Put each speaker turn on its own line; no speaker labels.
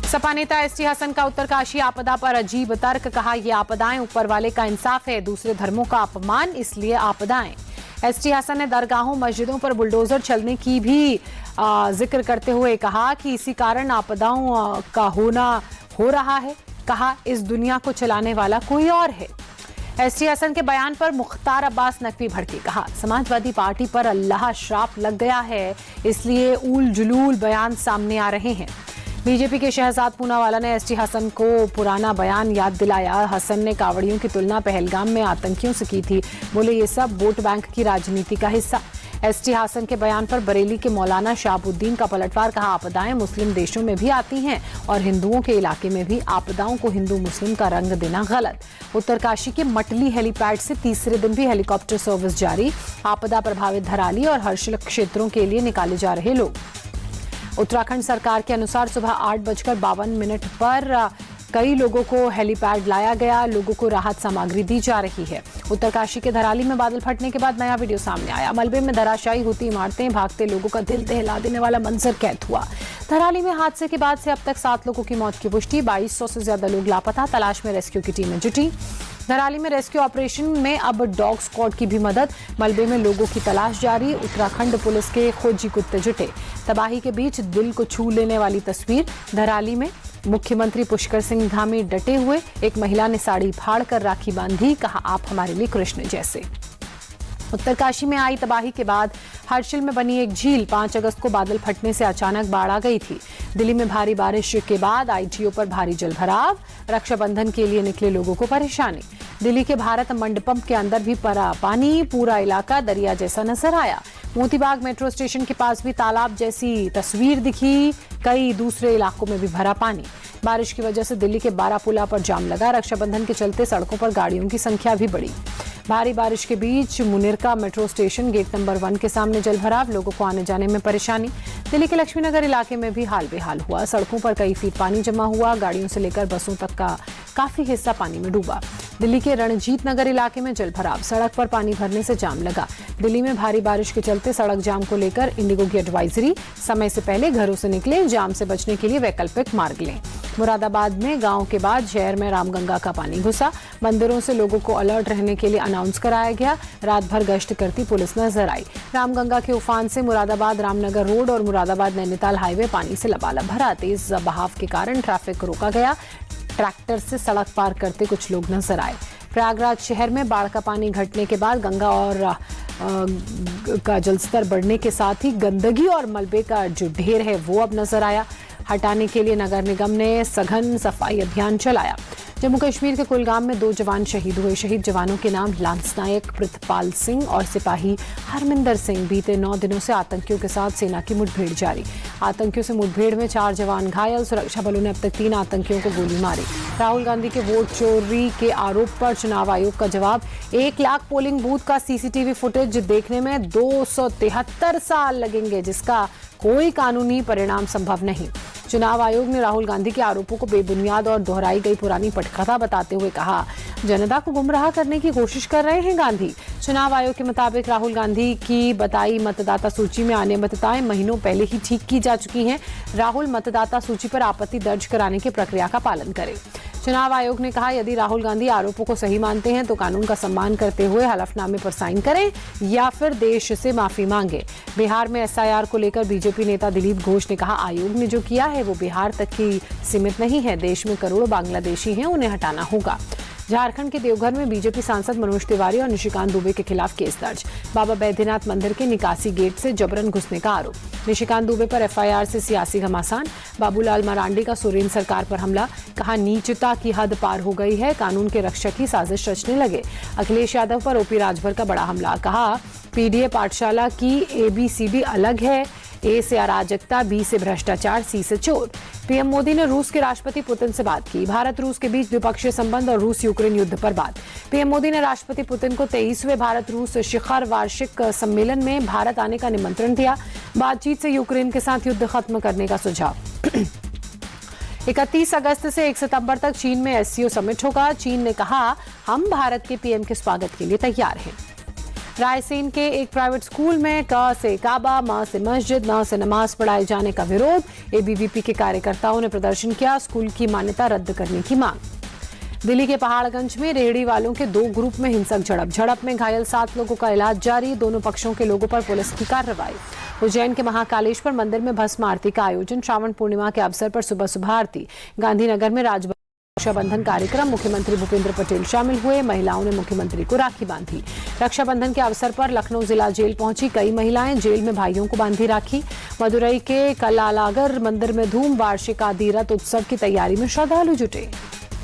सपा नेता एसटी हसन का उत्तरकाशी आपदा पर अजीब तर्क, कहा ये आपदाएं ऊपर वाले का इंसाफ है, दूसरे धर्मों का अपमान, इसलिए आपदाएं। एसटी हसन ने दरगाहों मस्जिदों पर बुलडोजर चलने की भी जिक्र करते हुए कहा कि इसी कारण आपदाओं का होना हो रहा है। कहा इस दुनिया को चलाने वाला कोई और है। एसटी हसन के बयान पर मुख्तार अब्बास नकवी भड़के, कहा समाजवादी पार्टी पर अल्लाह श्राप लग गया है, इसलिए उल जुलूल बयान सामने आ रहे हैं। बीजेपी के शहजाद पूनावाला ने एसटी हसन को पुराना बयान याद दिलाया। हसन ने कावड़ियों की तुलना पहलगाम में आतंकियों से की थी, बोले ये सब वोट बैंक की राजनीति का हिस्सा। एसटी हसन के बयान पर बरेली के मौलाना शहाबुद्दीन का पलटवार, कहा आपदाएं मुस्लिम देशों में भी आती हैं और हिंदुओं के इलाके में भी। आपदाओं को हिंदू मुस्लिम का रंग देना गलत। उत्तरकाशी के मटली हेलीपैड से तीसरे दिन भी हेलीकॉप्टर सर्विस जारी। आपदा प्रभावित धराली और हर्षल क्षेत्रों के लिए निकाले जा रहे लोग। उत्तराखंड सरकार के अनुसार सुबह 8:52 पर कई लोगों को हेलीपैड लाया गया। लोगों को राहत सामग्री दी जा रही है। उत्तरकाशी के धराली में बादल फटने के बाद नया वीडियो सामने आया। मलबे में धराशायी होती इमारतें, भागते लोगों का दिल दहला देने वाला मंजर कैद हुआ। धराली में हादसे के बाद से अब तक 7 लोगों की मौत की पुष्टि, 2200 से ज्यादा लोग लापता। तलाश में रेस्क्यू की टीमें जुटी। धराली में रेस्क्यू ऑपरेशन में अब डॉग स्क्वाड की भी मदद। मलबे में लोगों की तलाश जारी। उत्तराखंड पुलिस के खोजी कुत्ते जुटे। तबाही के बीच दिल को छू लेने वाली तस्वीर। धराली में मुख्यमंत्री पुष्कर सिंह धामी डटे हुए। एक महिला ने साड़ी फाड़ कर राखी बांधी, कहा आप हमारे लिए कृष्ण जैसे। उत्तरकाशी में आई तबाही के बाद हर्षिल में बनी एक झील। 5 अगस्त को बादल फटने से अचानक बाढ़ आ गई थी। दिल्ली में भारी बारिश के बाद आईटीओ पर भारी जलभराव। रक्षाबंधन के लिए निकले लोगों को परेशानी। दिल्ली के भारत मंडपम के अंदर भी पड़ा पानी। पूरा इलाका दरिया जैसा नजर आया। मोतीबाग मेट्रो स्टेशन के पास भी तालाब जैसी तस्वीर दिखी। कई दूसरे इलाकों में भी भरा पानी। बारिश की वजह से दिल्ली के बारापुला पर जाम लगा। रक्षाबंधन के चलते सड़कों पर गाड़ियों की संख्या भी बढ़ी। भारी बारिश के बीच Munirka metro station gate number 1 के सामने जलभराव। लोगों को आने जाने में परेशानी। दिल्ली के लक्ष्मीनगर इलाके में भी हाल बेहाल हुआ। सड़कों पर कई फीट पानी जमा हुआ। गाड़ियों से लेकर बसों तक का काफी हिस्सा पानी में डूबा। दिल्ली के रणजीत नगर इलाके में जलभराव। सड़क पर पानी भरने से जाम लगा। दिल्ली में भारी बारिश के चलते सड़क जाम को लेकर इंडिगो की एडवाइजरी। समय से पहले घरों से निकले। जाम से बचने के लिए वैकल्पिक मार्ग लें। मुरादाबाद में गांव के बाद शहर में रामगंगा का पानी घुसा। मंदिरों से लोगों को अलर्ट रहने के लिए अनाउंस कराया गया। रात भर गश्त करती पुलिस नजर आई। रामगंगा के उफान से मुरादाबाद रामनगर रोड और मुरादाबाद नैनीताल हाईवे पानी से लबालब भरा। तेज बहाव के कारण ट्रैफिक रोका गया। ट्रैक्टर से सड़क पार करते कुछ लोग नजर आए। प्रयागराज शहर में बाढ़ का पानी घटने के बाद गंगा और का जलस्तर बढ़ने के साथ ही गंदगी और मलबे का जो ढेर है वो अब नजर आया। हटाने के लिए नगर निगम ने सघन सफाई अभियान चलाया। जम्मू कश्मीर के कुलगाम में 2 जवान शहीद हुए। शहीद जवानों के नाम लांस नायक प्रितपाल सिंह और सिपाही हरमिंदर सिंह। बीते 9 दिनों से आतंकियों के साथ सेना की मुठभेड़ जारी। आतंकियों से मुठभेड़ में 4 जवान घायल। सुरक्षा बलों ने अब तक 3 आतंकियों को गोली मारी। राहुल गांधी के वोट चोरी के आरोप पर चुनाव आयोग का जवाब। 1 लाख पोलिंग बूथ का सीसीटीवी फुटेज देखने में 273 साल लगेंगे, जिसका कोई कानूनी परिणाम संभव नहीं। चुनाव आयोग ने राहुल गांधी के आरोपों को बेबुनियाद और दोहराई गई पुरानी पटकथा बताते हुए कहा जनता को गुमराह करने की कोशिश कर रहे हैं गांधी। चुनाव आयोग के मुताबिक राहुल गांधी की बताई मतदाता सूची में आने मतदाताएं महीनों पहले ही ठीक की जा चुकी हैं। राहुल मतदाता सूची पर आपत्ति दर्ज कराने की प्रक्रिया का पालन करें। चुनाव आयोग ने कहा यदि राहुल गांधी आरोपों को सही मानते हैं तो कानून का सम्मान करते हुए हलफनामे पर साइन करें या फिर देश से माफी मांगे। बिहार में एसआईआर को लेकर बीजेपी नेता दिलीप घोष ने कहा आयोग ने जो किया है वो बिहार तक ही सीमित नहीं है। देश में करोड़ों बांग्लादेशी हैं, उन्हें हटाना होगा। झारखंड के देवघर में बीजेपी सांसद मनोज तिवारी और निशिकांत दुबे के खिलाफ केस दर्ज। बाबा बैद्यनाथ मंदिर के निकासी गेट से जबरन घुसने का आरोप। निशिकांत दुबे पर एफआईआर से सियासी घमासान। बाबूलाल मरांडी का सुरेंद्र सरकार पर हमला। कहा नीचता की हद पार हो गई है, कानून के रक्षक ही साजिश रचने लगे। अखिलेश यादव पर ओपी राजभर का बड़ा हमला। कहा पीडीए पाठशाला की एबीसीडी अलग है। ए से अराजकता, बी से भ्रष्टाचार, सी से चोर। पीएम मोदी ने रूस के राष्ट्रपति पुतिन से बात की। भारत रूस के बीच द्विपक्षीय संबंध और रूस यूक्रेन युद्ध पर बात। पीएम मोदी ने राष्ट्रपति पुतिन को 23वें भारत रूस शिखर वार्षिक सम्मेलन में भारत आने का निमंत्रण दिया। बातचीत से यूक्रेन के साथ युद्ध खत्म करने का सुझाव। 31 अगस्त से 1 सितंबर तक चीन में एससीओ समिट होगा। चीन ने कहा हम भारत के पीएम के स्वागत के लिए तैयार हैं। रायसेन के एक प्राइवेट स्कूल में क से काबा, म से मस्जिद, न से नमाज पढ़ाए जाने का विरोध। एबीवीपी के कार्यकर्ताओं ने प्रदर्शन किया, स्कूल की मान्यता रद्द करने की मांग। दिल्ली के पहाड़गंज में रेहड़ी वालों के 2 ग्रुप में हिंसक झड़प में घायल 7 लोगों का इलाज जारी। दोनों पक्षों के लोगों पर पुलिस की कार्रवाई। उज्जैन के महाकालेश्वर मंदिर में भस्म आरती का आयोजन। श्रावण पूर्णिमा के अवसर पर सुबह आरती। गांधीनगर में रक्षाबंधन कार्यक्रम, मुख्यमंत्री भूपेंद्र पटेल शामिल हुए। महिलाओं ने मुख्यमंत्री को राखी बांधी। रक्षाबंधन के अवसर पर लखनऊ जिला जेल पहुंची कई महिलाएं, जेल में भाइयों को बांधी राखी। मदुरई के कलालागर मंदिर में धूम, वार्षिक आदि रथ उत्सव की तैयारी में श्रद्धालु जुटे।